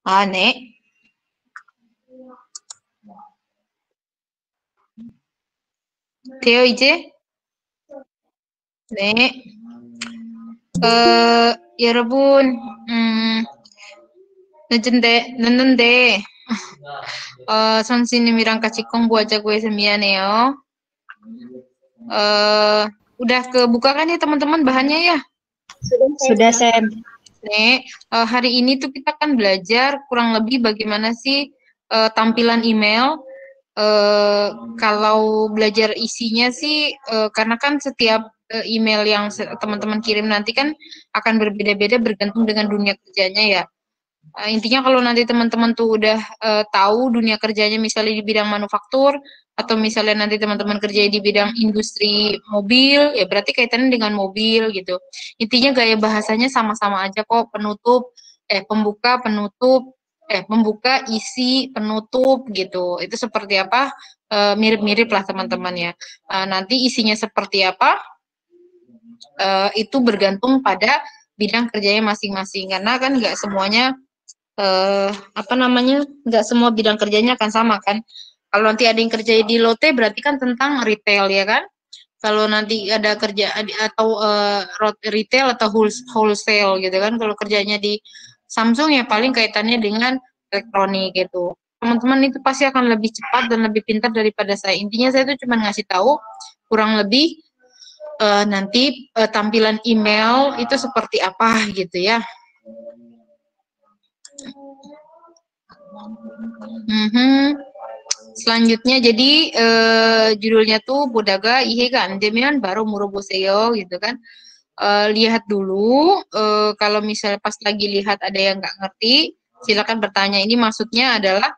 Nek. Theo 이제? 네. 여러분, 늦는데, 선생님이랑 같이 공부하자고 해서 미안해요. Udah kebuka kan ya teman-teman bahannya ya? Sudah, Sam. Nek, hari ini tuh kita akan belajar kurang lebih bagaimana sih tampilan email. Kalau belajar isinya sih, karena kan setiap email yang teman-teman kirim nanti kan akan berbeda-beda bergantung dengan dunia kerjanya ya. Intinya kalau nanti teman-teman tuh udah tahu dunia kerjanya misalnya di bidang manufaktur atau misalnya nanti teman-teman kerja di bidang industri mobil, ya berarti kaitannya dengan mobil gitu. Intinya gaya bahasanya sama-sama aja kok, pembuka, penutup, membuka, isi, penutup gitu. Itu seperti apa? Mirip-mirip lah teman-teman ya. Nanti isinya seperti apa? Itu bergantung pada bidang kerjanya masing-masing karena kan nggak semuanya nggak semua bidang kerjanya akan sama kan. Kalau nanti ada yang kerja di Lotte berarti kan tentang retail ya kan. Kalau nanti ada kerja atau retail atau wholesale gitu kan. Kalau kerjanya di Samsung ya paling kaitannya dengan elektronik gitu. Teman-teman itu pasti akan lebih cepat dan lebih pintar daripada saya. Intinya saya tuh cuma ngasih tahu kurang lebih nanti tampilan email itu seperti apa gitu ya. Selanjutnya jadi judulnya tuh Bodaga Ihe kan Demian baru Muroboseyo gitu kan. Lihat dulu kalau misalnya pas lagi lihat ada yang nggak ngerti silakan bertanya. Ini maksudnya adalah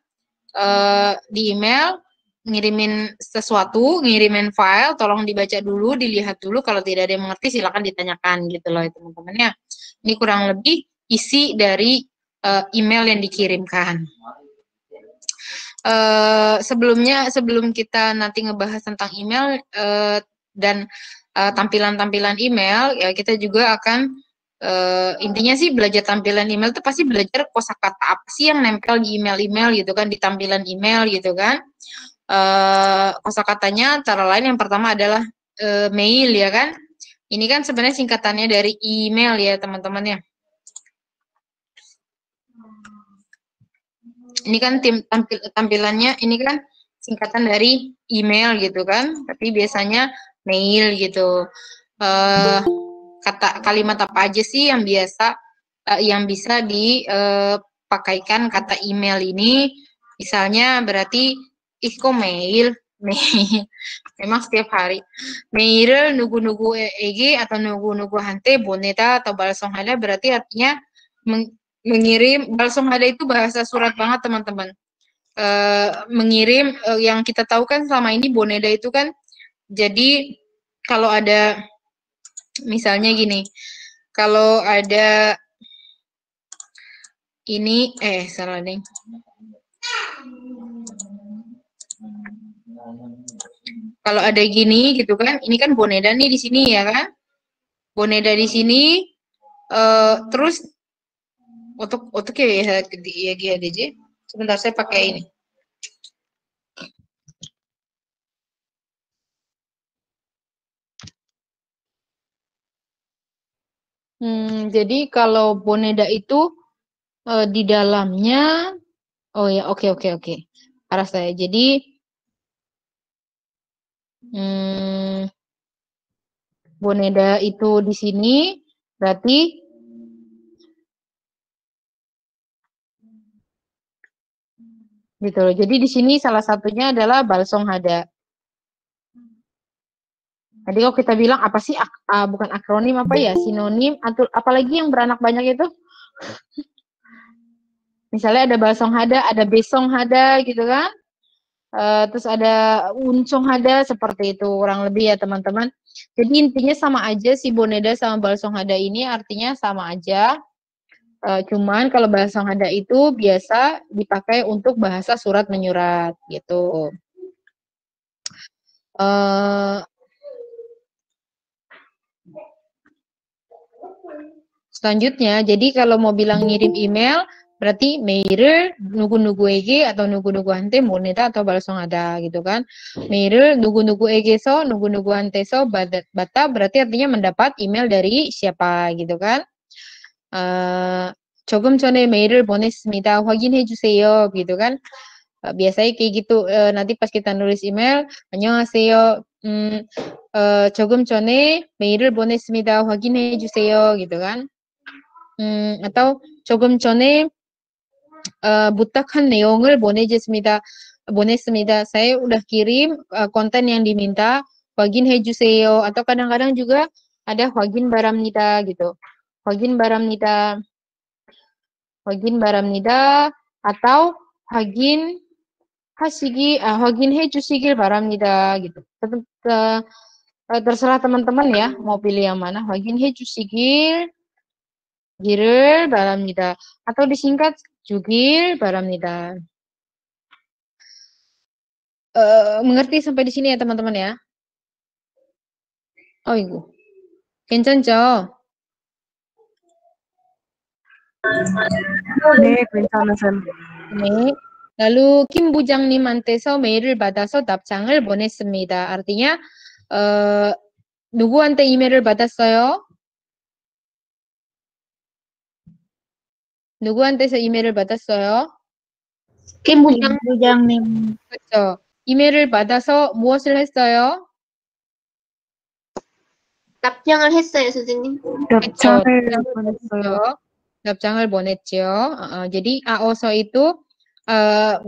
di email ngirimin sesuatu, ngirimin file, tolong dibaca dulu, dilihat dulu, kalau tidak ada yang mengerti silakan ditanyakan gitu loh teman-teman ya. Ini kurang lebih isi dari email yang dikirimkan. Sebelum kita nanti ngebahas tentang email dan tampilan-tampilan email, ya kita juga akan intinya sih belajar tampilan email itu pasti belajar kosakata apa sih yang nempel di email-email gitu kan, di tampilan email gitu kan. Kosakatanya antara lain yang pertama adalah mail ya kan. Ini kan sebenarnya singkatannya dari email ya teman-teman ya. Ini kan tampilannya ini kan singkatan dari email gitu kan, tapi biasanya mail gitu. Kalimat apa aja sih yang biasa yang bisa dipakaikan kata email ini? Misalnya berarti iko mail, memang setiap hari. Mail nugu-nugu EG atau nugu-nugu hante boneta atau balsong hada berarti artinya mengirim. Balsong hada itu bahasa surat banget teman-teman. Mengirim yang kita tahu kan selama ini boneda itu kan jadi kalau ada misalnya gini, kalau ada ini salah nih. Kalau ada gini gitu kan, ini kan boneda nih di sini ya kan, boneda di sini, terus untuk ya GHDJ. Sebentar saya pakai ini. Jadi kalau boneda itu di dalamnya, oh ya oke. Arah saya. Jadi boneda itu di sini berarti gitu loh. Jadi di sini salah satunya adalah balsong hada. Jadi kalau kita bilang apa sih bukan akronim apa ya, sinonim atau apalagi yang beranak banyak itu. Misalnya ada balsong hada, ada besong hada gitu kan. Terus ada uncong hada seperti itu kurang lebih ya teman-teman. Jadi intinya sama aja si boneda sama balsong hada ini artinya sama aja. Cuman kalau balsong hada itu biasa dipakai untuk bahasa surat menyurat gitu. Selanjutnya, jadi kalau mau bilang ngirim email, berarti 메일을 누구누구에게 atau 누구누구한테 보내다 atau 발송하다 gitu kan. 메일을 누구누구에게서 누구누구한테서 받다 berarti artinya mendapat email dari siapa gitu kan. 조금 전에 메일을 보냈습니다. 확인해 주세요 gitu kan. Biasanya kayak gitu. Nanti pas kita nulis email, 안녕하세요. 조금 전에 메일을 보냈습니다. 확인해 주세요 gitu kan. atau 조금 전에 butakhan 내용을 보냈습니다. Saya udah kirim konten yang diminta. 확인해 주세요. Atau kadang-kadang juga ada 확인 바랍니다 gitu. 확인 바랍니다. 확인 바랍니다. atau 확인해 주시길 바랍니다 gitu. Terserah teman-teman ya mau pilih yang mana. 확인해 주시길 바랍니다. Atau disingkat 주길 바랍니다. Mengerti sampai di sini ya teman-teman ya? Oh ibu, 괜찮죠? 네, 괜찮으세요. 네. Lalu Kim 부장님한테서 메일을 받아서 답장을 보냈습니다. Artinya 누구한테 이메일을 받았어요? 누구한테서 이메일을 받았어요? 김 부장님. 그렇죠. 이메일을 받아서 무엇을 했어요? 답장을 했어요, 선생님. 답장을 보냈어요. 답장을 보냈죠. Jadi AOSO itu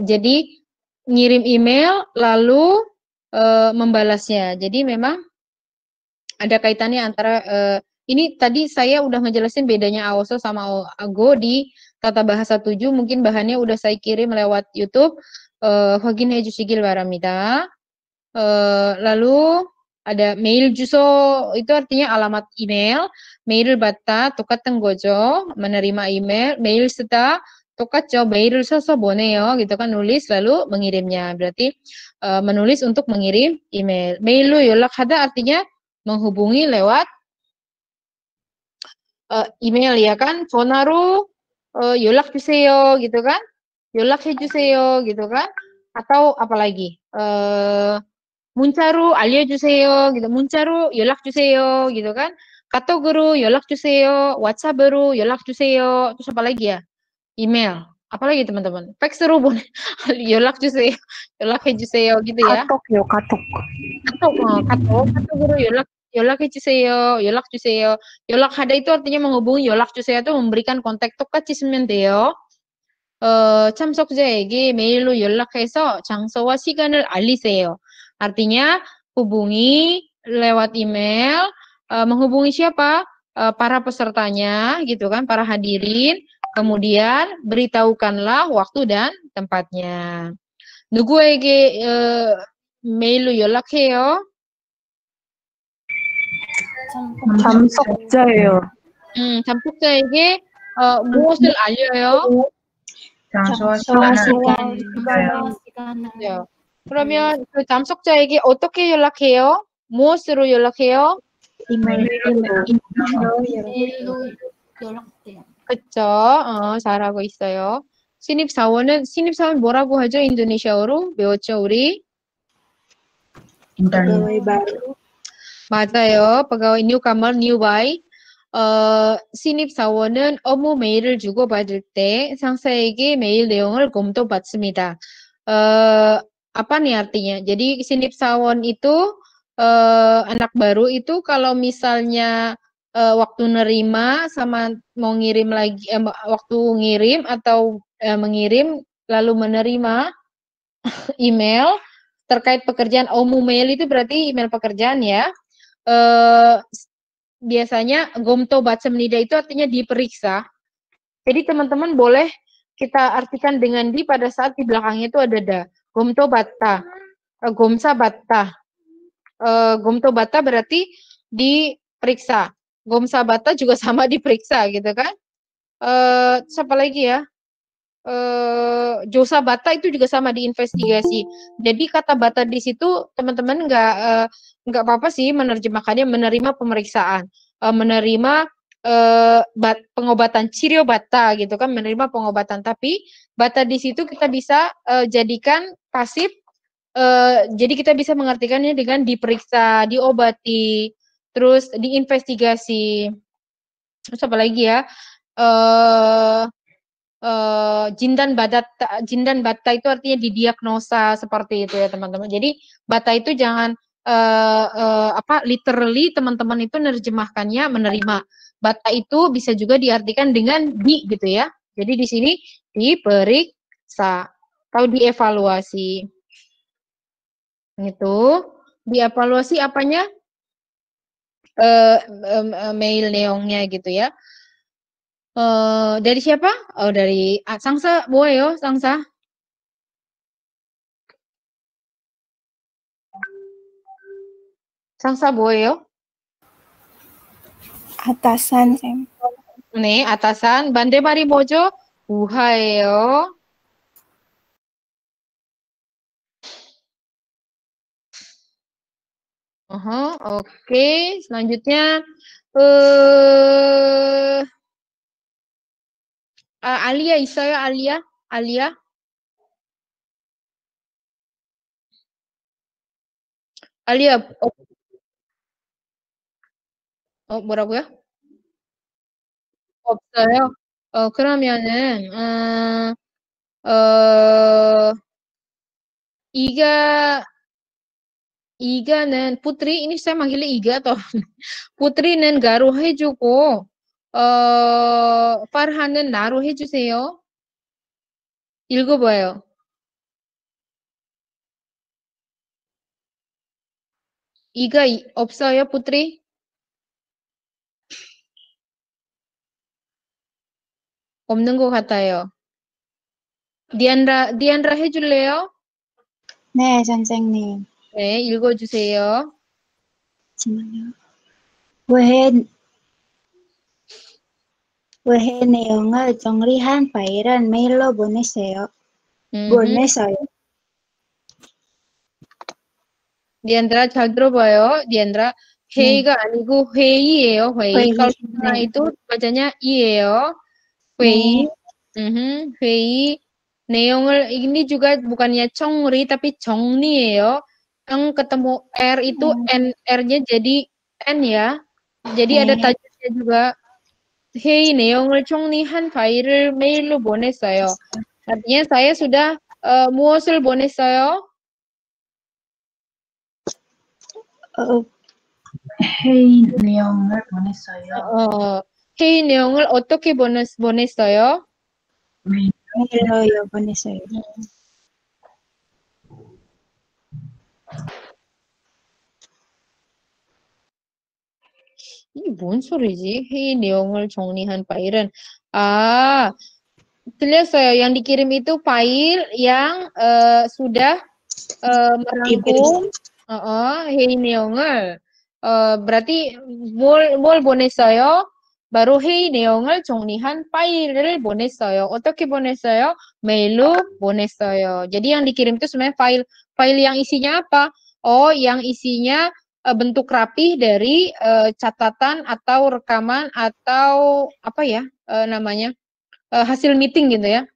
jadi ngirim email lalu membalasnya. Jadi memang ada kaitannya antara ini tadi saya udah ngejelasin bedanya AOSO sama Go di Tata Bahasa 7. Mungkin bahannya udah saya kirim lewat YouTube. 확인해 주시길 바랍니다. Lalu ada mail 주소 itu artinya alamat email. 메일을 받다 똑같은 거죠. menerima email. mail 쓰다 똑같죠. 메일을 써서 보내요. gitu kan nulis lalu mengirimnya. Berarti menulis untuk mengirim email. 메일로 연락하다 artinya menghubungi lewat email ya kan. 전화로 연락 주세요 gitu kan. 연락해 주세요 gitu kan. Atau apalagi 문자로 알려주세요 gitu. 문자로 연락 주세요 gitu kan. 카톡으로 연락 주세요. WhatsApp으로 연락 주세요. Terus apa lagi ya? Email. Apalagi teman-teman? 팩스로 연락 주세요. 연락해 주세요 gitu ya. 카톡이요, 카톡. 카톡으로 연락해 주세요. 연락 주세요. 연락하다 itu artinya menghubungi. 연락 주세요 itu memberikan kontak. 똑같이 쓰면 돼요. 참석자에게 메일로 연락해서 장소와 시간을 알리세요. Artinya hubungi lewat email, menghubungi siapa? Para pesertanya gitu kan, para hadirin. Kemudian beritahukanlah waktu dan tempatnya. 누구에게 메일로 연락해요? 참석자예요. 참석자에게 무엇을 알려요? 장소와 시간을. 네. 그러면 그 참석자에게 어떻게 연락해요? 무엇으로 연락해요? 이메일로 연락돼요. 그쵸? 잘하고 있어요. 신입사원 뭐라고 하죠? 인도네시아어로 배웠죠, 우리? Pegawai baru. 맞아요. pegawai newcomer, newbie. 신입사원은 업무 메일을 주고받을 때 상사에게 메일 내용을 검토받습니다. Apa nih artinya? Jadi 신입사원 itu anak baru itu kalau misalnya waktu nerima sama mau ngirim lagi waktu ngirim atau mengirim lalu menerima email terkait pekerjaan mail itu berarti email pekerjaan ya. Biasanya gomto batsemnida itu artinya diperiksa. Jadi teman-teman boleh kita artikan dengan di pada saat di belakangnya itu ada da. Gomto batta, gomsa batta. Gomto batta berarti diperiksa. Gomsa batta juga sama diperiksa gitu kan. Siapa lagi ya? Josa batta itu juga sama diinvestigasi. Jadi kata batta di situ teman-teman nggak apa-apa sih menerjemahkannya menerima pemeriksaan, menerima pengobatan cirio bata gitu kan, menerima pengobatan. Tapi bata di situ kita bisa jadikan pasif. Jadi kita bisa mengartikannya dengan diperiksa, diobati, terus diinvestigasi. Terus apa lagi ya? Eh jindan bata itu artinya didiagnosa seperti itu ya teman-teman. Jadi bata itu jangan literally teman-teman itu menerjemahkannya menerima. Bata itu bisa juga diartikan dengan di gitu ya. Jadi di sini diperiksa atau dievaluasi. Itu dievaluasi apanya? Mail neongnya gitu ya. Dari siapa? Oh, dari Sangsa Boyo, Sangsa. Sangsa Boyo. Atasan, Sam. 네, atasan. 반대말이 뭐죠? 부하예요. Oke. Selanjutnya Alia 있어요? Alia? Alia? Alia, 뭐라고요? 없어요. 그러면은 이가 이가는 Putri, ini saya manggilnya Iga atau Putri는 가로 해주고 Farhan은 나로 해주세요. 읽어봐요. 이가 없어요, Putri? 없는 것 같아요. 디안라 해줄래요? 네, 선생님. 네, 읽어주세요. 잠시만요. 왜 내용을 정리한 파일은 메일로 보내세요. 보내세요. 디안드라 잘 들어봐요. 디안드라 회의가 아니고 회의예요. 회의. 회의. Kalau 네. itu bacanya i예요. 회의. 회의. 내용을 ini juga bukannya 정리 tapi 정리예요. Yang ketemu R itu R-nya jadi N ya. Jadi ada tajuknya juga. 회의 내용을 정리한 파일을 메일로 보냈어요. Artinya saya sudah 무엇을 보냈어요? 회의 내용을 보냈어요. 회의 내용을 어떻게 보냈어요? 메일로요, 보냈어요. 이게 뭔 소리지? 회의 내용을 정리한 파일은 들렸어요. Yang dikirim itu file yang sudah merangkum 회의 내용을 berarti 뭘 보냈어요? 바로 회의 내용을 정리한 파일을 보냈어요. 어떻게 보냈어요? 메일로 보냈어요. Jadi yang dikirim itu sebenarnya file yang isinya apa? Yang isinya bentuk rapih dari catatan atau rekaman atau apa ya namanya hasil meeting gitu ya.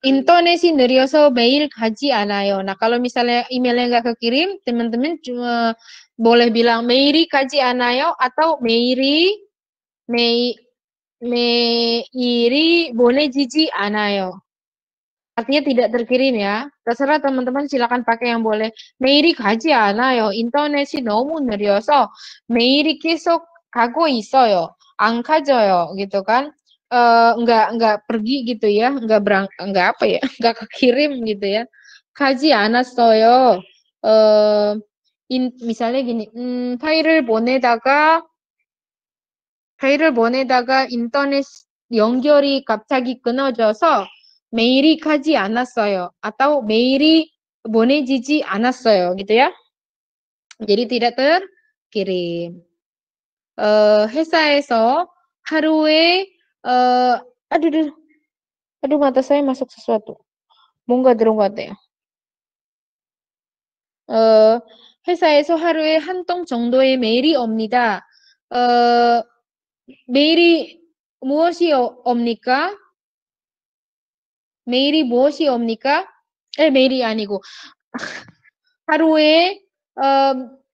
인터넷이 느려서 메일 가지 않아요. Nah, kalau misalnya emailnya nggak kekirim, teman-teman cuma boleh bilang 메일이 가지 않아요 atau 메일이 보내지지 않아요. Artinya tidak terkirim ya. Terserah teman-teman silakan pakai yang boleh. 메일이 가지 않아요. 인터넷이 너무 느려서 메일이 계속 가고 있어요. 안 가져요 gitu kan. Enggak pergi gitu ya, enggak apa ya, enggak kekirim gitu ya. 가지 않았어요. 미salnya gini, 파일을 보내다가 인터넷 연결이 갑자기 끊어져서 메일이 가지 않았어요. atau 메일이 보내지지 않았어요. gitu ya. Jadi tidak terkirim. 회사에서 하루에 aduh mata saya masuk sesuatu. 뭔가 들어온 것 같아요. 회사에서 하루에 한 통 정도의 메일이 옵니다. 메일이 무엇이 옵니까? 메일이 무엇이 옵니까? 메일이 아니고 하루에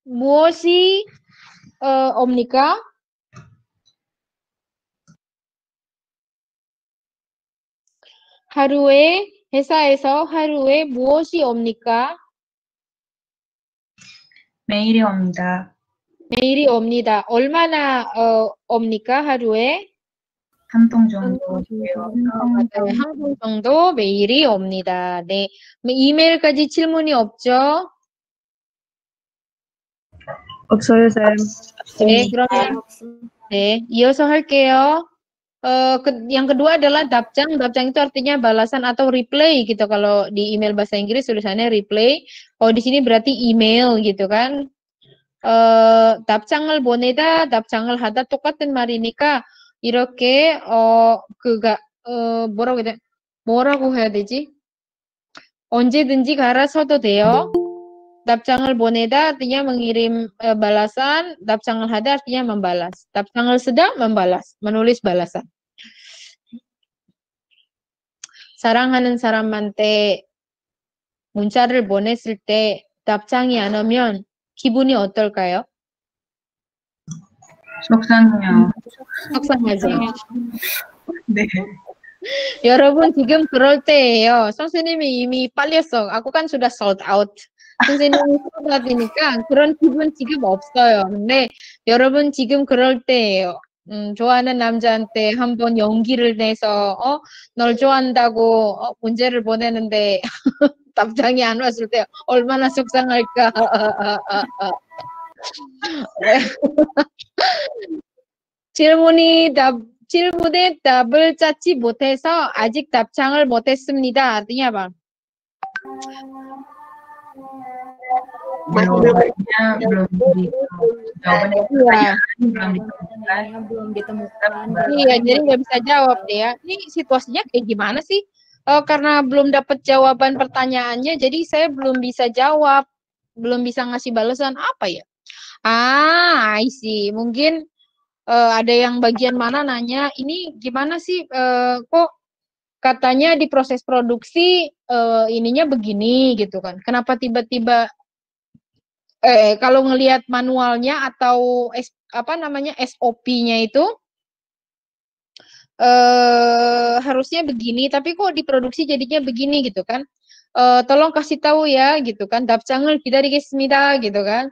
무엇이 옵니까? 하루에 회사에서 하루에 무엇이 옵니까? 메일이 옵니다. 메일이 옵니다. 얼마나 옵니까? 하루에? 한 통 정도. 맞아요. 한 통 정도 메일이 옵니다. 네. 이메일까지 질문이 없죠? 없어요, 쌤. 네, 그러면 네, 이어서 할게요. Yang kedua adalah dapcang. Dapcang itu artinya balasan atau reply gitu. Kalau di email bahasa Inggris tulisannya reply. Kalau di sini berarti email gitu kan. 답장을 보내다, 답장을 하다 똑같은 말이니까 이렇게 뭐라고 해야 되지? 언제든지 갈아서도 돼요. 답장을 보내다 artinya mengirim balasan, 답장을 하다 artinya membalas. 답장을 쓰다 membalas, menulis balasan. 사랑하는 사람한테 문자를 보냈을 때 답장이 안 오면 기분이 어떨까요? 속상해요. 속상하죠. 네. 여러분 지금 그럴 때예요. 선생님이 이미 빨렸어. aku kan sudah sold out. 선생님이 sold out이니까 그런 기분 지금 없어요. 근데 여러분 지금 그럴 때예요. 좋아하는 남자한테 한번 용기를 내서 널 좋아한다고 문제를 보내는데 답장이 안 왔을 때 얼마나 속상할까. 질문에 답을 찾지 못해서 아직 답장을 못했습니다. artinya apa? Belum ditemukan. Iya, jadi nggak bisa jawab deh ya. Ini situasinya kayak gimana sih? Karena belum dapat jawaban pertanyaannya, jadi saya belum bisa jawab, belum bisa ngasih balasan apa ya? I see. Mungkin ada yang bagian mana nanya, ini gimana sih? Kok katanya di proses produksi ininya begini gitu kan? Kenapa tiba-tiba kalau ngelihat manualnya atau SOP-nya itu harusnya begini, tapi kok diproduksi jadinya begini gitu kan? Tolong kasih tahu ya gitu kan? 답장을 기다리겠습니다 gitu kan?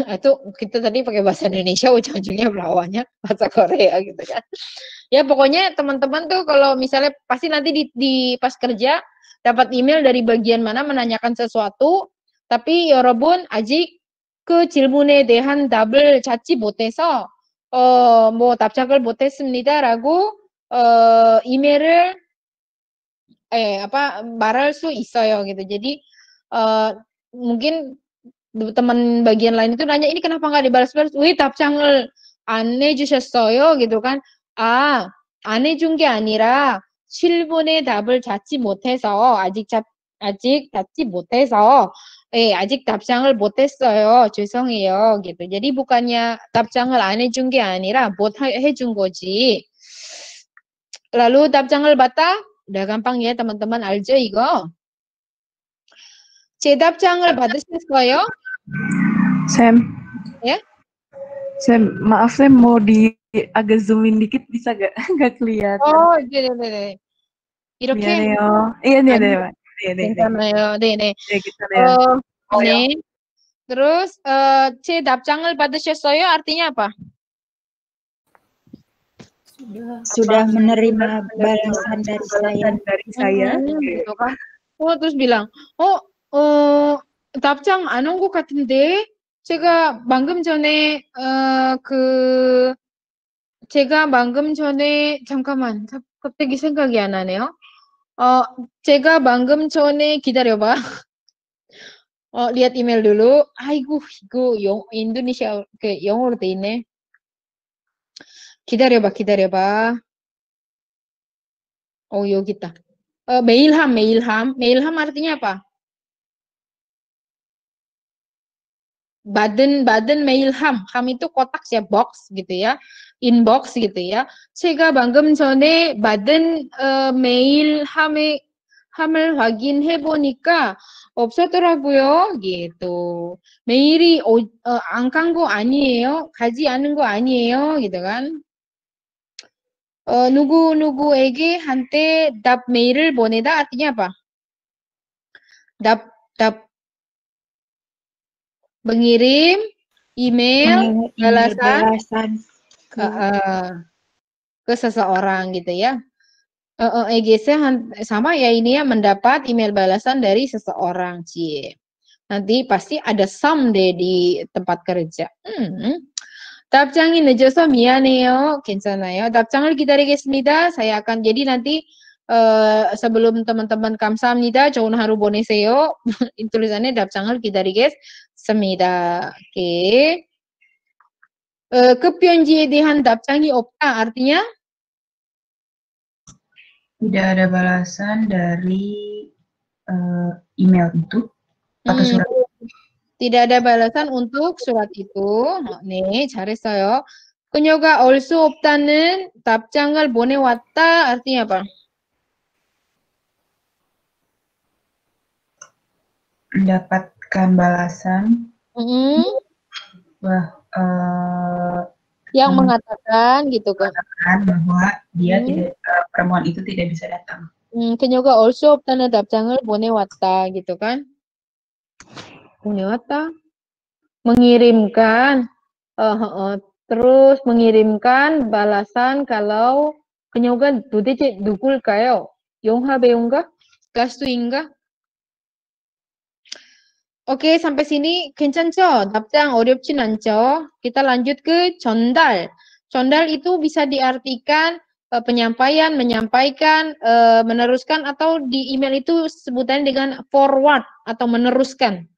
Itu kita tadi pakai bahasa Indonesia, ujung-ujungnya belawannya bahasa Korea gitu kan? Ya pokoknya teman-teman tuh kalau misalnya pasti nanti di pas kerja dapat email dari bagian mana menanyakan sesuatu, tapi 여러분 아직 그 질문에 대한 답을 찾지 못해서 뭐 답장을 못했습니다라고 이메일을 말할 수 있어요 gitu. Jadi mungkin teman bagian lain itu nanya, ini kenapa nggak dibalas-balas? Wih, 답장을 안 해주셨어요 gitu kan? 안 해준 게 아니라 실문의 답을 찾지 못해서 아직 찾지 못해서 아직 답장을 못했어요. 죄송해요 gitu. Jadi bukannya 답장을 안 해준 게 아니라 못 해준 거지. Lalu 답장을 받다? Udah gampang ya teman-teman, 알죠 이거? 제 답장을 받으셨어요? Sam. Ya? Sam, maaf Sam, mau agak zoomin dikit bisa gak? Gak kelihatan. Oh, 네네네. 이렇게? 미안해요. iya, 네. 괜찮아요. 네네. 네, 괜찮아요. 네. Terus 제 답장을 받으셨어요? artinya apa? Sudah menerima balasan dari saya. gitu kan. terus bilang, 답장 안 온 것 같은데 제가 방금 전에 잠깐만 갑자기 생각이 안 나네요. 제가 방금 전에 기다려봐. lihat email dulu. 아이고 이거 인도네시아 영어로 돼 있네. 기다려봐. 여기 있다. 메일함. 메일함 artinya apa? 받은 메일 함 itu kotak ya, box gitu ya, inbox gitu ya. 제가 방금 전에 받은 메일 함을 확인해 보니까 없었더라고요. gitu. 메일이 안 간 거 아니에요? 가지 않은 거 아니에요? gitu kan. 누구누구에게 한테 답 메일을 보내다 artinya apa? 답 mengirim email Email balasan balasan ke ke seseorang gitu ya. EGC sama ya ini ya, mendapat email balasan dari seseorang. Cie. Nanti pasti ada some deh di tempat kerja. 답장이 늦어서 미안해요. 괜찮아요. 답장을 기다리겠습니다. Saya akan jadi nanti sebelum teman-teman 감사합니다. 좋은 haru 보내세요. tulisannya 답장을 기다리겠습니다. Oke. 급편지에 대한 답장이 없다. Artinya tidak ada balasan dari email itu atau surat. tidak ada balasan untuk surat itu. 네, 잘했어요. 그녀가 올 수 없다는 답장을 보내왔다. artinya apa? Mendapatkan balasan yang mengatakan gitu kan, bahwa dia tidak, perempuan itu tidak bisa datang. 그녀가 올 수 없다는 답장을 보내왔다 gitu kan. 보내왔다. mengirimkan terus mengirimkan balasan kalau 그녀가 도대체 누굴까요? 용하 배우인가? 가수인가? Oke, sampai sini 괜찮죠? 답장 어렵진 않죠? Kita lanjut ke 전달. 전달 itu bisa diartikan penyampaian, menyampaikan, meneruskan, atau di email itu sebutannya dengan forward atau meneruskan.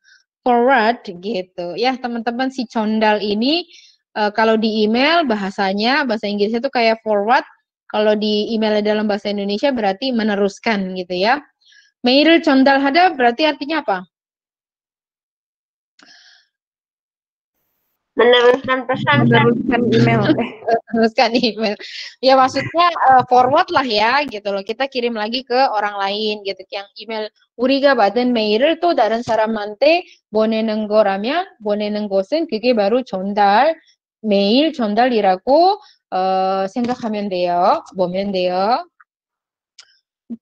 Forward gitu. Ya, teman-teman, si 전달 ini kalau di email bahasa Inggrisnya itu kayak forward. Kalau di email dalam bahasa Indonesia berarti meneruskan gitu ya. 메일을 전달하다 berarti artinya apa? Meneruskan pesan. Meneruskan email. Meneruskan email. Ya maksudnya forward lah ya gitu loh. Kita kirim lagi ke orang lain gitu. Yang email 우리가 받은 메일을 또 다른 사람한테 보내는 것은 그게 바로 전달, 메일 전달이라고 생각하면 돼요. 보면 돼요.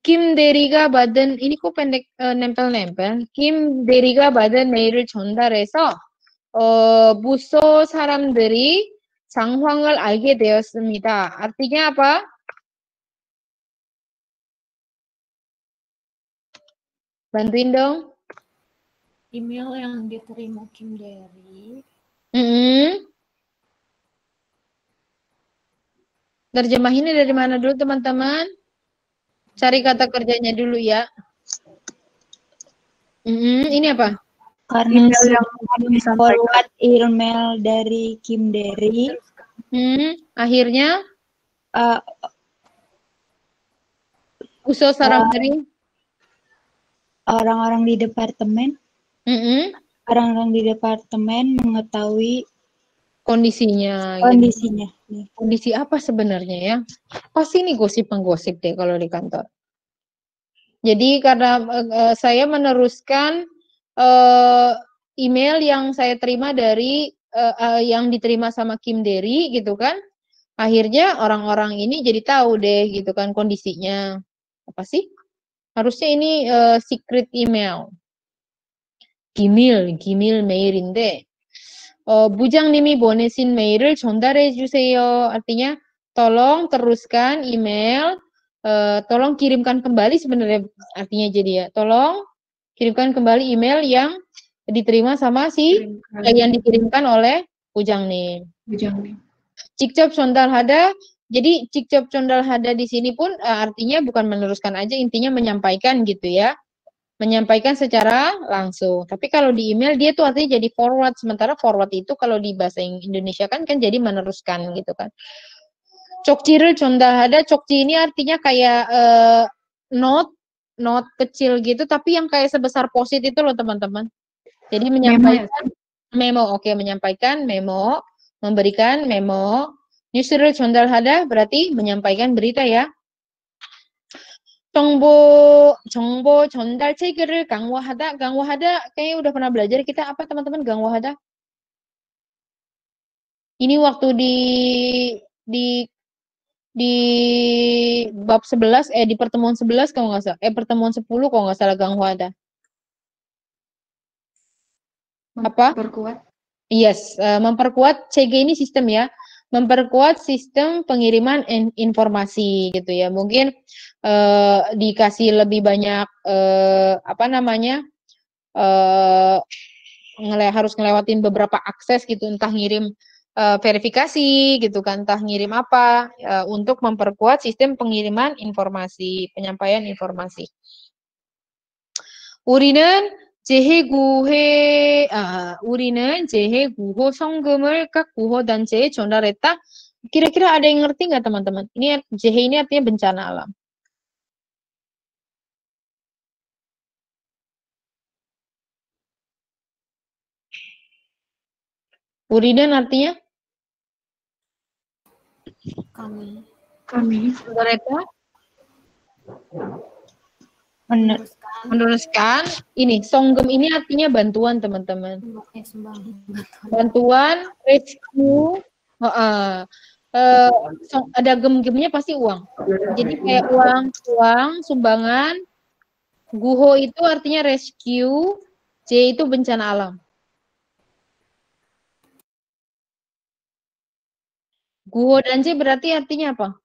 김 대리가 받은, ini kok pendek nempel-nempel. 김 대리가 받은 메일을 전달해서 부서 사람들이 상황을 알게 되었습니다. artinya apa? Bantuin dong. Email yang diterima Kim Dery. Terjemahinnya dari mana dulu teman-teman? Cari kata kerjanya dulu ya. Ini apa? Karena forward email dari Kim Dery. Akhirnya usul saramdari orang-orang di departemen. Orang-orang di departemen mengetahui kondisinya. Kondisi apa sebenarnya ya? Pasti ini gosip-penggosip deh kalau di kantor. Jadi karena saya meneruskan email yang saya terima dari yang diterima sama Kim Dery gitu kan. Akhirnya orang-orang ini jadi tahu deh gitu kan kondisinya. Apa sih? Harusnya ini secret email. 기밀 메일인데 부장님이 보내신 메일을 전달해 주세요. Artinya tolong teruskan email, tolong kirimkan kembali sebenarnya artinya jadi ya. Tolong kirimkan kembali email yang diterima sama yang dikirimkan oleh 부장님. 직접 전달하다. Jadi 직접 전달하다 di sini pun artinya bukan meneruskan aja, intinya menyampaikan gitu ya. Menyampaikan secara langsung. Tapi kalau di email dia tuh artinya jadi forward. Sementara forward itu kalau di bahasa Indonesia kan jadi meneruskan gitu kan. 쪽지를 전달하다. 쪽지 ini artinya kayak note kecil gitu, tapi yang kayak sebesar post-it itu loh teman-teman. Jadi menyampaikan Memo, oke, menyampaikan memo, memberikan memo. 뉴스를 전달하다 berarti menyampaikan berita ya. 정보 전달 체계를 강화하다. 강화하다 kayaknya udah pernah belajar kita apa teman-teman 강화하다? Ini waktu di di bab 11 di pertemuan 11 kalau nggak salah. Pertemuan 10 kalau nggak salah 강화하다. Apa? Memperkuat. Yes, memperkuat CG ini sistem ya. Memperkuat sistem pengiriman informasi gitu ya. Mungkin dikasih lebih banyak apa namanya? Harus ngelewatin beberapa akses gitu, entah ngirim verifikasi gitu kan, entah ngirim apa untuk memperkuat sistem pengiriman informasi, penyampaian informasi. 우리는 재해구호 성금을 각 구호단체에 전달했다. Kira-kira ada yang ngerti nggak teman-teman? Ini 재해 ini artinya bencana alam. 우리는 artinya? Kami. Mereka Meneruskan. ini songgem ini artinya bantuan teman-teman. Bantuan, rescue, ada gem-gemnya pasti uang. Jadi kayak uang, sumbangan. Guho itu artinya rescue, J itu bencana alam. Guho dan J berarti artinya apa?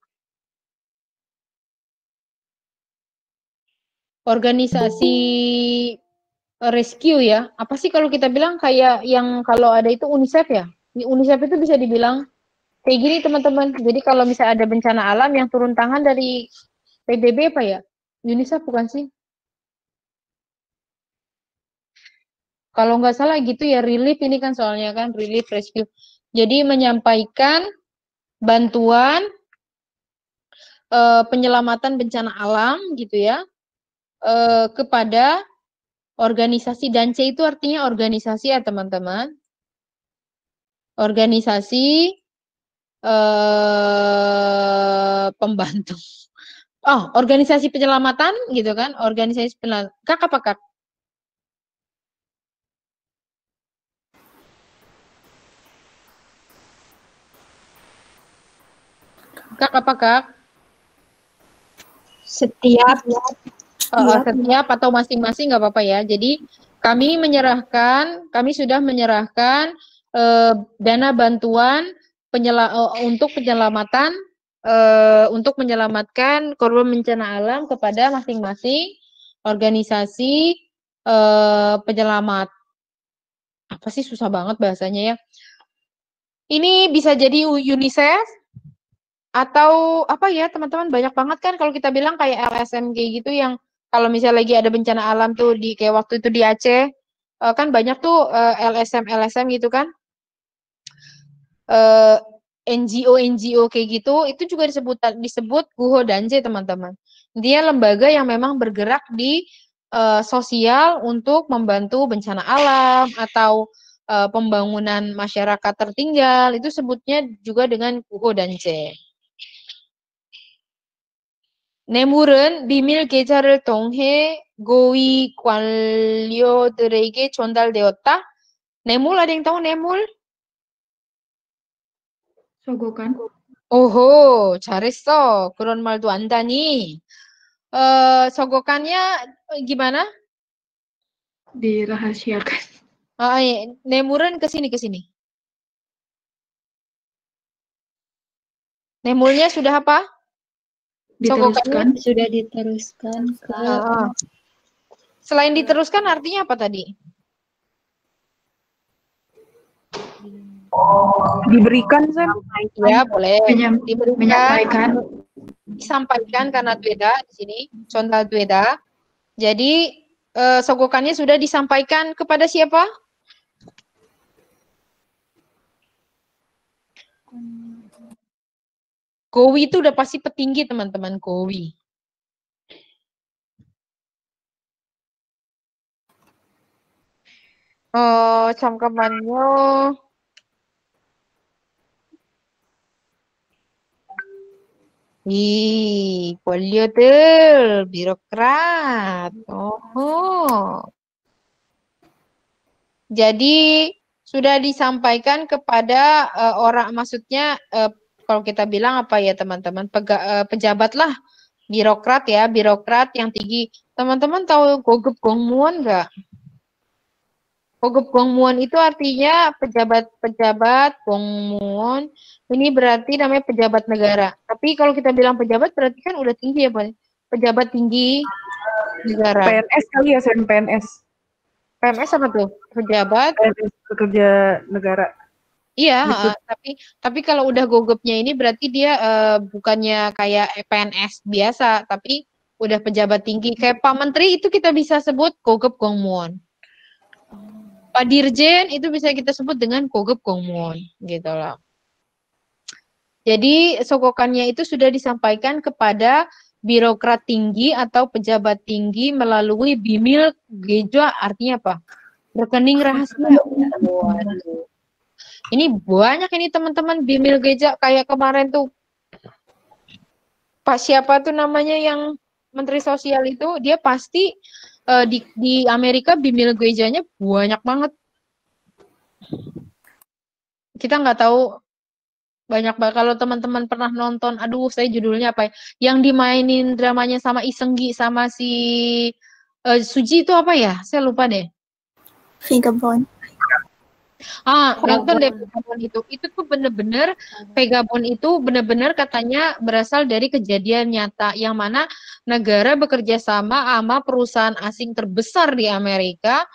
Organisasi rescue ya. Apa sih kalau kita bilang kayak yang kalau ada itu UNICEF ya? UNICEF itu bisa dibilang kayak gini teman-teman. Jadi kalau misalnya ada bencana alam yang turun tangan dari PBB apa ya? UNICEF bukan sih? Kalau nggak salah gitu ya, relief ini kan soalnya kan, relief rescue. Jadi menyampaikan bantuan penyelamatan bencana alam gitu ya kepada organisasi. Dan C itu artinya organisasi ya teman-teman. Organisasi pembantu. Oh, organisasi penyelamatan gitu kan, organisasi penyelamatan. Kak apa Kak? Kak apa Kak? Setiap Setiap atau masing-masing nggak apa-apa ya. Jadi kami sudah menyerahkan dana bantuan untuk penyelamatan untuk menyelamatkan korban bencana alam kepada masing-masing organisasi penyelamat. Apa sih susah banget bahasanya ya. Ini bisa jadi UNICEF atau apa ya teman-teman, banyak banget kan kalau kita bilang kayak LSM kayak gitu yang kalau misalnya lagi ada bencana alam tuh di kayak waktu itu di Aceh kan banyak tuh LSM gitu kan. NGO kayak gitu itu juga disebut Guho Danje teman-teman. Dia lembaga yang memang bergerak di sosial untuk membantu bencana alam atau pembangunan masyarakat tertinggal, itu sebutnya juga dengan Guho Danje. 뇌물은 비밀 계좌를 통해 고위 관료들에게 전달되었다. 뇌물 ada yang tahu 뇌물? Sogokan. 오호, 잘했어. 그런 말도 안다니. sogokannya gimana? Dirahasiakan. 뇌물은 ke sini. 뇌물nya sudah apa? Diteruskan. Sudah diteruskan ke Selain diteruskan artinya apa tadi? Diberikan, Sam. Ya, boleh. Menyampaikan. Disampaikan karena beda di sini. Contoh beda. Jadi sogokannya sudah disampaikan kepada siapa? Gowi itu udah pasti petinggi teman-teman, Gowi. 잠깐만요. 이 권료들 birokrat. Oh. Jadi sudah disampaikan kepada orang, maksudnya kalau kita bilang apa ya teman-teman, pejabat lah, birokrat ya, birokrat yang tinggi. Teman-teman tahu Gogep Gongmuon nggak? Gogep Gongmuon itu artinya pejabat-pejabat Gongmuon. Ini berarti namanya pejabat negara. Tapi kalau kita bilang pejabat berarti kan udah tinggi ya, Pak? Pejabat tinggi negara. PNS kali ya, Sen, PNS. PNS apa tuh? Pejabat PNS, pekerja negara. Iya, Gitu. tapi kalau udah gogepnya ini berarti dia bukannya kayak PNS biasa, tapi udah pejabat tinggi. Kayak Pak Menteri itu kita bisa sebut Gogep Gongmuon. Pak Dirjen itu bisa kita sebut dengan Gogep Gongmuon, gitu loh. Jadi sokokannya itu sudah disampaikan kepada birokrat tinggi atau pejabat tinggi melalui Bimil Geja, artinya apa? Rekening rahasia. Waduh. Ini banyak ini teman-teman Bimil Geja, kayak kemarin tuh Pak siapa tuh namanya yang Menteri Sosial itu, dia pasti di Amerika Bimil Gejanya banyak banget. Kita nggak tahu banyak banget. Kalau teman-teman pernah nonton, aduh saya judulnya apa ya, yang dimainin dramanya sama Isenggi sama si Suji itu apa ya? Saya lupa deh. Vagabond. Nonton deh Vagabond itu. Itu tuh bener-bener Vagabond itu bener-bener katanya berasal dari kejadian nyata yang mana negara bekerja sama sama perusahaan asing terbesar di Amerika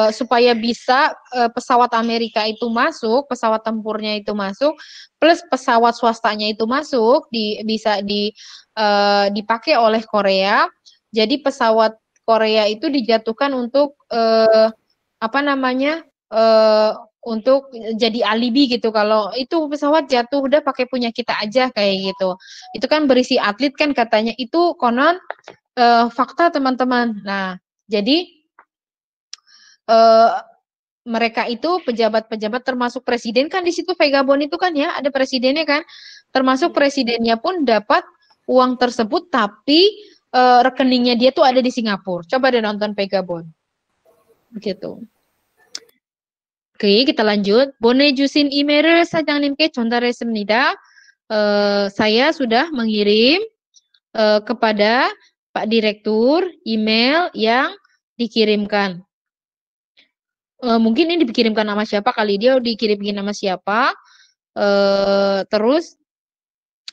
supaya bisa pesawat Amerika itu masuk, pesawat tempurnya itu masuk, plus pesawat swastanya itu masuk, bisa dipakai oleh Korea. Jadi pesawat Korea itu dijatuhkan untuk apa namanya? Untuk jadi alibi gitu, kalau itu pesawat jatuh udah pakai punya kita aja kayak gitu. Itu kan berisi atlet kan katanya, itu konon fakta teman-teman. Nah, jadi mereka itu pejabat-pejabat termasuk presiden kan di situ Vagabond itu kan ya, ada presidennya kan, termasuk presidennya pun dapat uang tersebut tapi rekeningnya dia tuh ada di Singapura. Coba deh nonton Vagabond. Begitu. Oke, kita lanjut. 보내주신 이메일을 사장님께 전달했습니다. Saya sudah mengirim kepada Pak Direktur email yang dikirimkan. Mungkin ini dikirimkan nama siapa kali, dia dikirimkan nama siapa, terus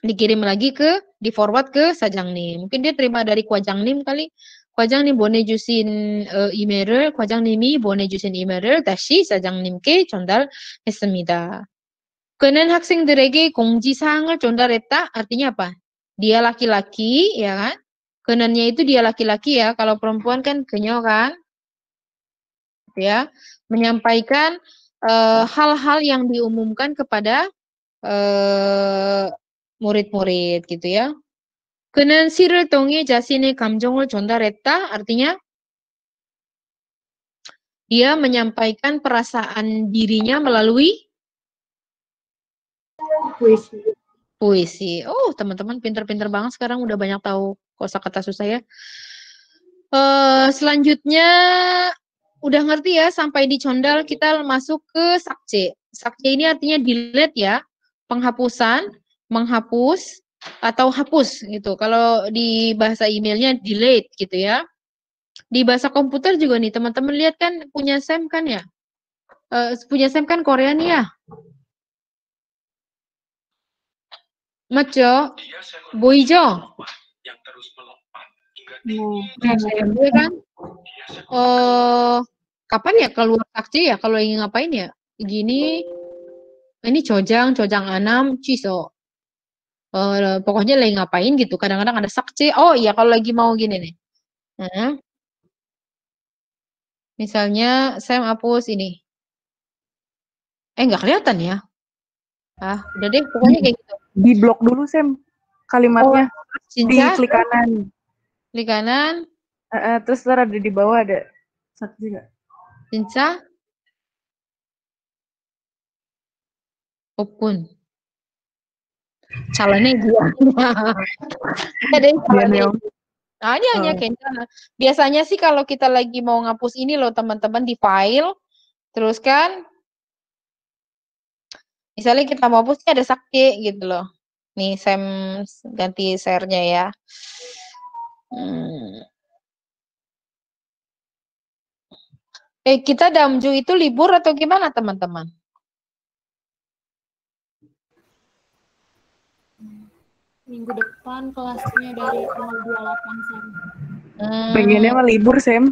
dikirim lagi di forward ke 사장님. Mungkin dia terima dari 과장님 kali. 과장님 보내주신 이메일을 과장님이 보내주신 이메일을 다시 사장님께 전달했습니다. 그는 학생들에게 공지사항을 전달했다. Artinya apa? Dia laki-laki, ya kan? Kenannya itu dia laki-laki ya. Kalau perempuan kan kenyo kan? Ya, menyampaikan hal-hal yang diumumkan kepada murid-murid gitu ya. 그는 시를 통해 자신의 감정을 전달했다. Artinya dia menyampaikan perasaan dirinya melalui puisi. Oh, teman-teman pinter-pinter banget sekarang, udah banyak tahu kosakata susah ya. Selanjutnya udah ngerti ya, sampai di condal kita masuk ke sakce. Sakce ini artinya delete ya, penghapusan, menghapus atau hapus gitu. Kalau di bahasa emailnya delete gitu ya. Di bahasa komputer juga nih teman-teman lihat kan, punya Sam kan ya, punya Sam kan Korea nih ya. 맞죠? 보이죠? Iya kan? Kapan ya keluar sakce ya kalau ingin ngapain ya? Gini, ini cojang anam ciso. Pokoknya lagi ngapain gitu. Kadang-kadang ada sakce. Oh iya, kalau lagi mau gini nih. Misalnya saya hapus ini. Nggak kelihatan ya. Udah deh, pokoknya kayak gitu. Di blok dulu, Sam, kalimatnya. Di klik kanan. Klik kanan. Terus ntar ada di bawah ada sakce nggak? Cinca. Opun. Calonnya dia. Ada yang Dia calonnya. Neong. Nah, ini hanya Kendra. Biasanya sih kalau kita lagi mau ngapus ini loh teman-teman di file, terus kan, misalnya kita mau hapus ada sakti gitu loh. Nih, Sam ganti share-nya ya. Kita Damju itu libur atau gimana teman-teman? Minggu depan kelasnya dari tanggal 28 Sam. Pengennya mah libur, Sam.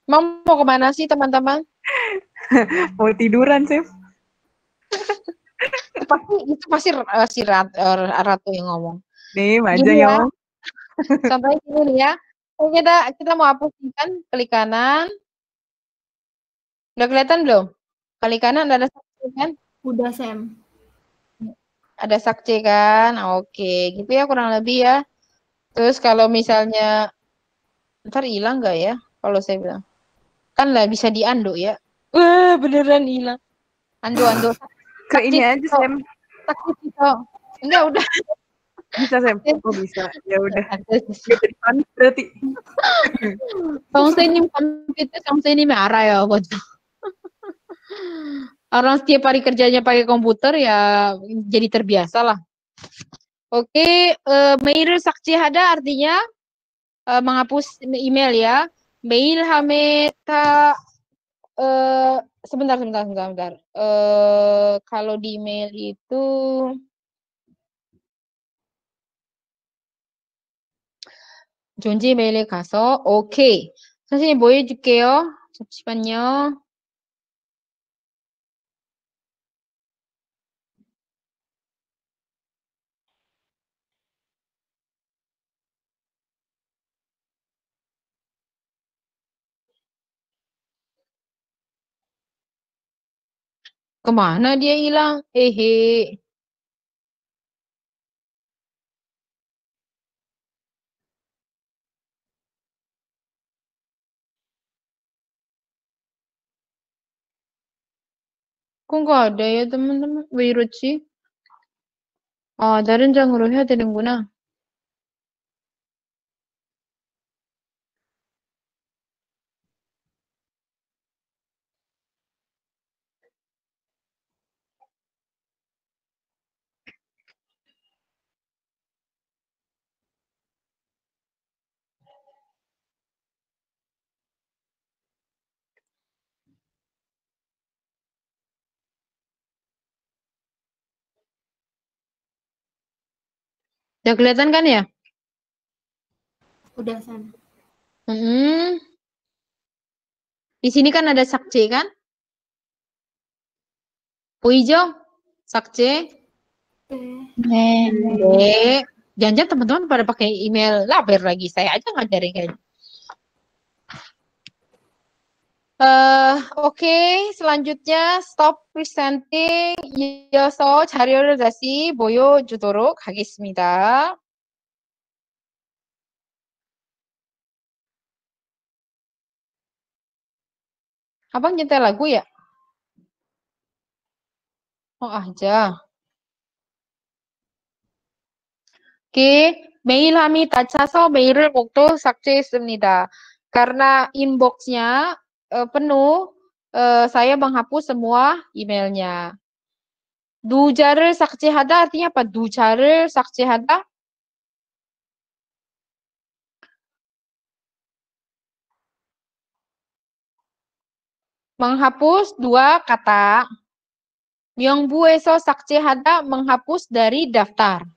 Mau kemana sih teman-teman? Mau tiduran, Sam. Itu pasti si Ratu yang ngomong. Nih, aja Gini ya. ya. Contohnya gini ya. Kita mau hapus kan, klik kanan. Udah kelihatan belum? Klik kanan ada sakti kan? Udah Sam. Ada sakti kan? Oke, gitu ya kurang lebih ya. Terus kalau misalnya ntar hilang nggak ya? Kalau saya bilang kan lah bisa diando ya. Beneran hilang. Ando. Ke ini aja, Sam. Sakti itu. Enggak udah. Bisa, Sam. Oh, bisa. Ya udah. Jadi panik berarti. Ini marah ya buat. Orang setiap hari kerjanya pakai komputer ya jadi terbiasa lah. Oke, mail sakti ada artinya menghapus email ya. Mail hameta sebentar. Kalau di email itu 존지 메일에 가서 오케이. 선생님 뭐 해줄게요? 잠시만요. Kemana dia hilang? Kok nggak ada ya teman-teman? 왜 이렇지? 아, 다른 장으로 해야 되는구나. Udah kelihatan kan ya? Udah Sam. Di sini kan ada sakce kan? 보이죠? sakce. 네. Jangan-jangan teman-teman pada pakai email laber lagi. Saya aja ngajarin kayaknya. 오케이. selanjutnya stop presenting. 이어서 자료를 다시 보여주도록 하겠습니다. Abang nyetel lagu ya? Oh aja. Oke, 메일 함이 닫혀서 메일을 모두 삭제했습니다. Karena inbox-nya penuh, saya menghapus semua emailnya. 두자를 삭제하다 artinya apa? 두자를 삭제하다? Menghapus dua kata. 명부에서 삭제하다 menghapus dari daftar.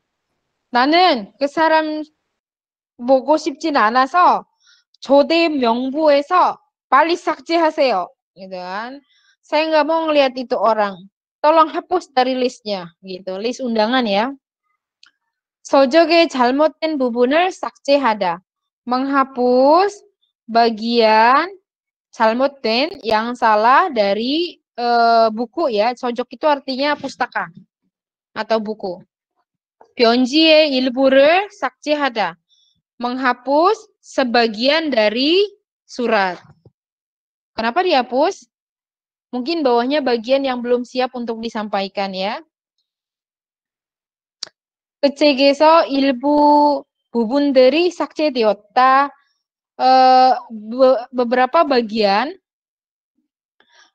나는 그 사람 보고 싶진 않아서 조대 명부에서 빨리 삭제하세요. Gitu kan. Saya nggak mau ngelihat itu orang. Tolong hapus dari listnya. Gitu. List undangan ya. 서적의 잘못된 부분을 삭제하다. Menghapus bagian 잘못된 yang salah dari buku ya. Sojok itu artinya pustaka atau buku. 변지의 일부를 삭제하다. Menghapus sebagian dari surat. Kenapa dihapus? Mungkin bawahnya bagian yang belum siap untuk disampaikan ya. 그 책에서 일부 부분들이 삭제되었다. beberapa bagian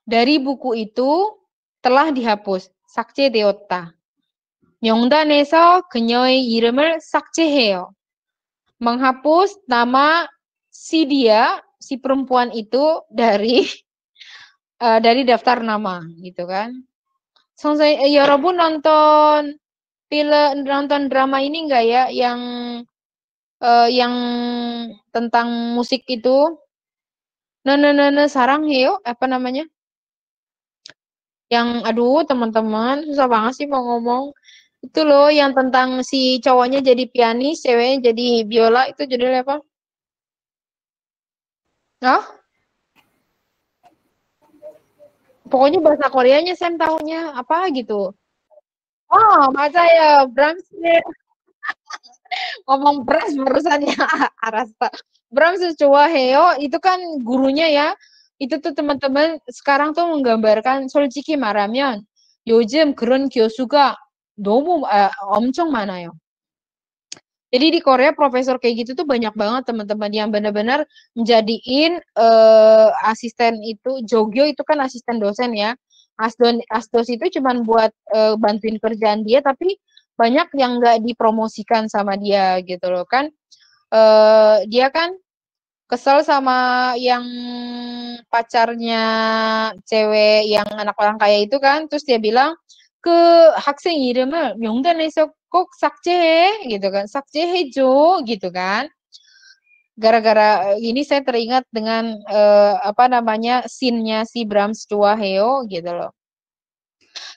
dari buku itu telah dihapus. 삭제되었다. 명단에서 그녀의 이름을 삭제해요. menghapus nama si dia, si perempuan itu dari daftar nama gitu kan. 여러분 nonton drama ini enggak ya yang tentang musik itu? Sarang Heo apa namanya? Yang aduh teman-teman susah banget sih mau ngomong. Itu loh yang tentang si cowoknya jadi pianis, ceweknya jadi biola, itu judulnya apa? Hah? Pokoknya bahasa Koreanya Sam tahunya apa gitu. Oh, 맞아요. Brahms ngomong Brahms barusannya Arasta. Brahms 좋아해요. Itu kan gurunya ya. Itu tuh teman-teman sekarang tuh menggambarkan 솔직히 말하면 요즘 그런 교수가 너무 엄청 많아요. Jadi di Korea profesor kayak gitu tuh banyak banget teman-teman yang benar-benar menjadiin asisten itu Jogyo itu kan asisten dosen ya. Asdos itu cuman buat bantuin kerjaan dia tapi banyak yang nggak dipromosikan sama dia gitu loh kan. Dia kan kesel sama yang pacarnya cewek yang anak orang kaya itu kan terus dia bilang 그 학생 이름을 명단에서 꼭 삭제해 gitu kan. 삭제해줘 gitu kan. Gara-gara ini saya teringat dengan apa namanya scene-nya si Brahms Heo gitu loh.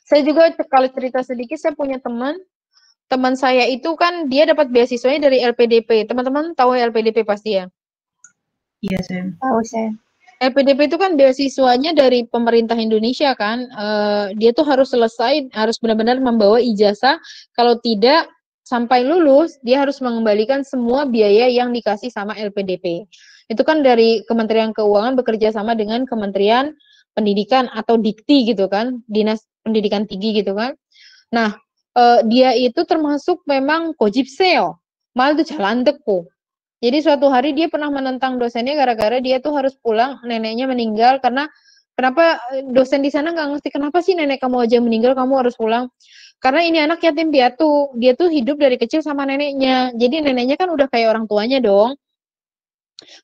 Saya juga kalau cerita sedikit saya punya teman saya itu kan dia dapat beasiswanya dari LPDP. Teman-teman tahu LPDP pasti ya? Iya, Sam. Tahu saya. LPDP itu kan beasiswanya dari pemerintah Indonesia kan, dia tuh harus selesai, harus benar-benar membawa ijazah, kalau tidak sampai lulus, dia harus mengembalikan semua biaya yang dikasih sama LPDP. Itu kan dari Kementerian Keuangan bekerja sama dengan Kementerian Pendidikan atau Dikti gitu kan, Dinas Pendidikan Tinggi gitu kan. Nah, dia itu termasuk memang kojipseo, mal tuh jalan teko. Jadi suatu hari dia pernah menentang dosennya gara-gara dia tuh harus pulang, neneknya meninggal karena kenapa dosen di sana nggak ngerti kenapa sih nenek kamu aja meninggal kamu harus pulang. Karena ini anak yatim piatu, dia tuh hidup dari kecil sama neneknya. Jadi neneknya kan udah kayak orang tuanya dong.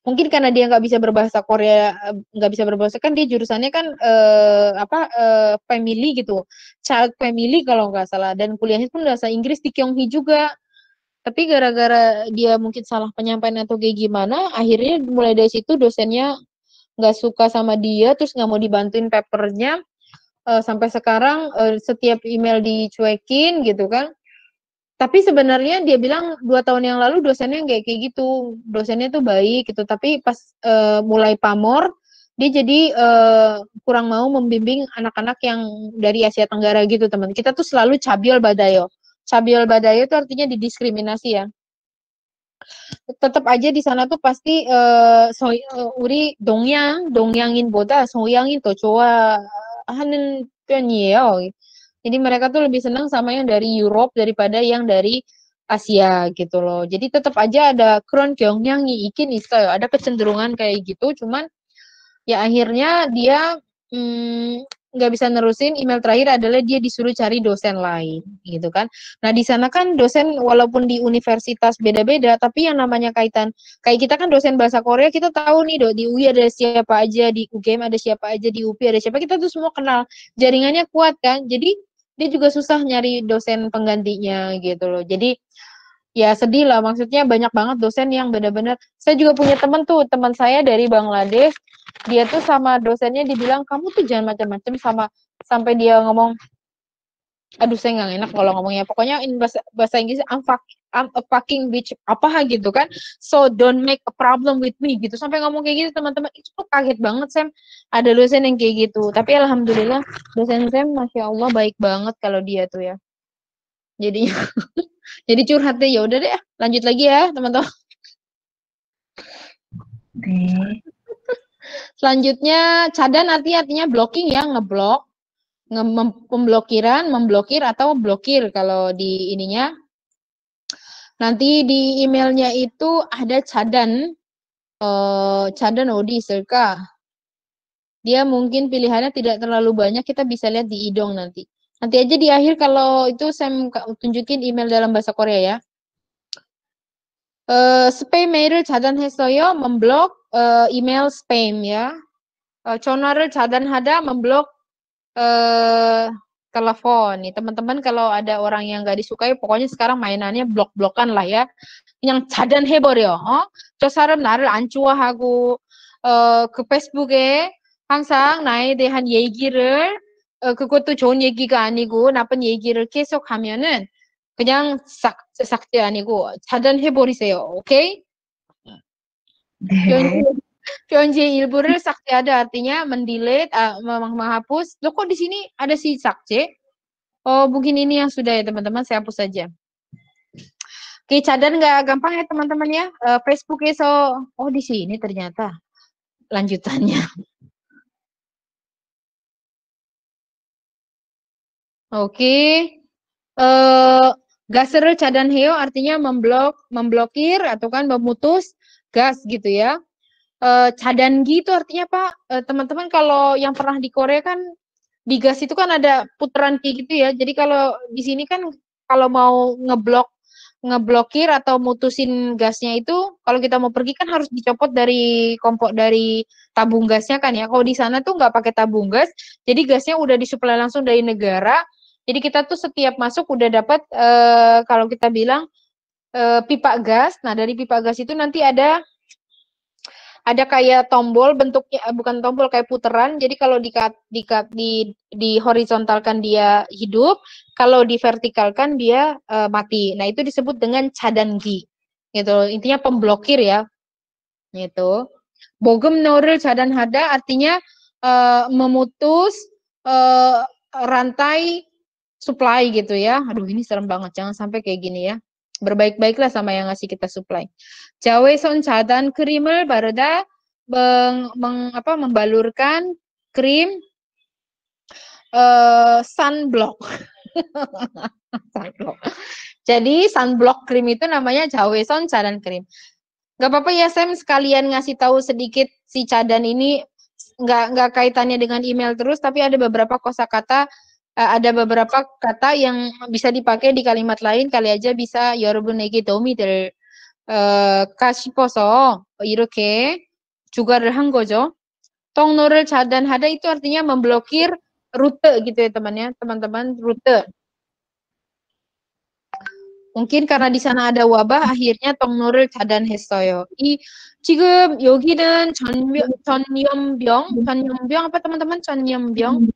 Mungkin karena dia nggak bisa berbahasa Korea, nggak bisa berbahasa kan dia jurusannya kan family gitu, child family kalau nggak salah dan kuliahnya pun bahasa Inggris di Kyunghee juga. Tapi gara-gara dia mungkin salah penyampaian atau kayak gimana, akhirnya mulai dari situ dosennya nggak suka sama dia, terus nggak mau dibantuin papernya, sampai sekarang setiap email dicuekin gitu kan. Tapi sebenarnya dia bilang 2 tahun yang lalu dosennya nggak kayak gitu, dosennya tuh baik gitu, tapi pas mulai pamor, dia jadi kurang mau membimbing anak-anak yang dari Asia Tenggara gitu teman. Kita tuh selalu cabiol badayo. Cabiol badayo itu artinya didiskriminasi ya. Tetap aja di sana tuh pasti 우리 동양인보다 서양인 더 좋아하는 편이에요. Jadi mereka tuh lebih senang sama yang dari Europe daripada yang dari Asia gitu loh. Jadi tetap aja ada 그런 경향이 있긴 있어요. Ada kecenderungan kayak gitu, cuman ya akhirnya dia nggak bisa nerusin, email terakhir adalah dia disuruh cari dosen lain gitu kan. Nah di sana kan dosen walaupun di universitas beda-beda, tapi yang namanya kaitan kayak kita kan dosen bahasa Korea kita tahu nih di UI ada siapa aja, di UGM ada siapa aja, di UPI ada siapa, kita tuh semua kenal, jaringannya kuat kan. Jadi dia juga susah nyari dosen penggantinya gitu loh. Jadi ya sedih lah, maksudnya banyak banget dosen yang benar-benar, saya juga punya teman saya dari Bangladesh, dia tuh sama dosennya dibilang, kamu tuh jangan macam-macam sampai dia ngomong, aduh saya nggak enak kalau ngomongnya, pokoknya in bahasa Inggris, I'm a fucking bitch, apa gitu kan, so don't make a problem with me, gitu, sampai ngomong kayak gitu teman-teman, itu tuh kaget banget Sam, ada dosen yang kayak gitu, tapi alhamdulillah, dosen Sam, Masya Allah, baik banget kalau dia tuh ya, jadi jadi curhat deh, ya udah deh, lanjut lagi ya teman-teman. Oke. Selanjutnya cadan artinya blocking ya, ngeblok, pemblokiran, memblokir atau blokir kalau di ininya. Nanti di emailnya itu ada cadan. cadan odi 있을까? Dia mungkin pilihannya tidak terlalu banyak, kita bisa lihat di idong nanti. Nanti aja di akhir kalau itu saya tunjukin email dalam bahasa Korea ya. 스팸 메일을 차단했어요. memblok email spam ya. 전화를 차단하다 memblok telepon nih. Teman-teman kalau ada orang yang nggak disukai, pokoknya sekarang mainannya blok-blokan lah ya. 그냥 차단해버려. 저 사람 나를 안 좋아하고 그 페이스북에 항상 나에 대한 얘기를 그것도 좋은 얘기가 아니고 나쁜 얘기를 계속 하면은 그냥 삭제 아니고 차단해버리세요. 오케이? 표현지의 일부를 삭제하다 artinya mendelete, menghapus. Loh kok di sini ada si 삭제? Oh mungkin ini yang sudah ya teman-teman, saya hapus saja. Oke, cadan nggak gampang ya teman-teman ya. Facebook에서 di sini ternyata lanjutannya. Oke. Gaser을 차단해요 artinya memblokir atau kan memutus gas gitu ya. Cadangi itu artinya apa? Teman-teman kalau yang pernah di Korea kan di gas itu kan ada putaran kayak gitu ya. Jadi kalau di sini kan kalau mau ngeblokir atau mutusin gasnya itu kalau kita mau pergi kan harus dicopot dari dari tabung gasnya kan ya. Kalau di sana tuh nggak pakai tabung gas, jadi gasnya udah disuplai langsung dari negara. Jadi kita tuh setiap masuk udah dapat kalau kita bilang pipa gas. Nah dari pipa gas itu nanti ada kayak tombol bentuknya bukan tombol kayak puteran. Jadi kalau di horizontalkan dia hidup, kalau di vertikalkan dia mati. Nah itu disebut dengan cadangi. Gitu. Intinya pemblokir ya. Gitu. 보급로를 차단하다 artinya memutus rantai supply gitu ya. Aduh ini serem banget, jangan sampai kayak gini ya. Berbaik-baiklah sama yang ngasih kita supply. 자외선 차단 크림을 바르다 membalurkan krim sunblock. sunblock. Jadi sunblock krim itu namanya 자외선 차단 krim. Gak apa-apa ya Sam sekalian ngasih tahu sedikit si cadan ini nggak kaitannya dengan email terus, tapi ada beberapa kosakata ada beberapa kata yang bisa dipakai di kalimat lain, kali aja bisa 여러분에게 도움이 될까 싶어서 이렇게 주가를 한 거죠. 통로를 차단하다 itu artinya memblokir rute gitu ya teman-teman rute. Mungkin karena di sana ada wabah, akhirnya 통로를 차단했어요. 지금 여기는 전염병 apa teman-teman? 전염병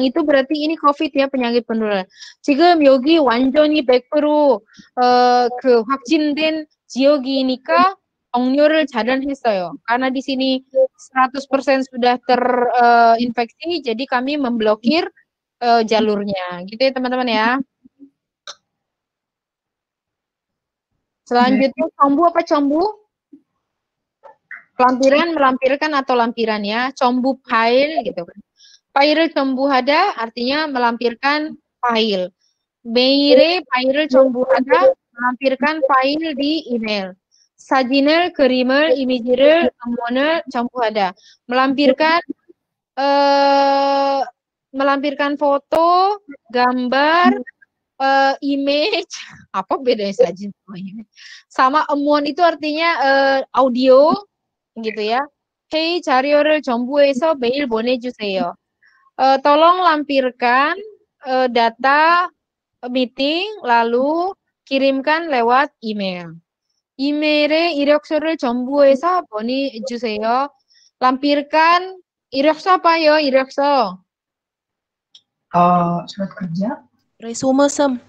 itu berarti ini COVID ya, penyakit penular. 지금 여기 완전히 100% 확진된 지역이니까 동료를 차단했어요. Karena di sini 100% sudah terinfeksi, jadi kami memblokir jalurnya. Gitu ya teman-teman ya. Selanjutnya combu apa combu? Lampiran, melampirkan atau lampiran ya. Combu file gitu kan. File combuhada artinya melampirkan file. Mail에 file combuhada melampirkan file di email. 사진을, 그림을, 이미지를, 음원을 combuhada. Melampirkan foto, gambar, image, apa bedanya sajin sama image? Sama 음원 itu artinya audio gitu ya. Hey, 자료를 정부에서 메일 보내주세요. Tolong lampirkan data meeting lalu kirimkan lewat email. 이메일에 이력서를 정부에서 보내주세요. Lampirkan i력서 apa yo i력서? Surat kerja. Resume Sam.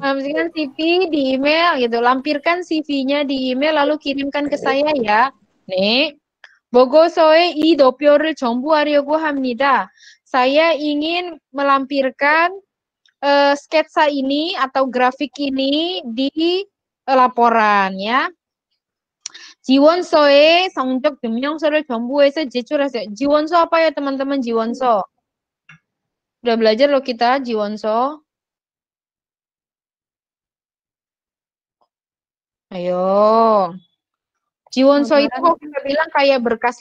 Lampirkan CV di email gitu. Lampirkan CV-nya di email lalu kirimkan ke saya ya. 네. 보고서에 이 도표를 정부하려고 합니다. Saya ingin melampirkan sketsa ini atau grafik ini di laporan ya. 지원서에 성적 증명서를 정부에서 제출하세요. 지원서 apa ya teman-teman 지원서? Udah belajar loh kita 지원서. Ayo. 지원서 itu kalau kita bilang kayak berkas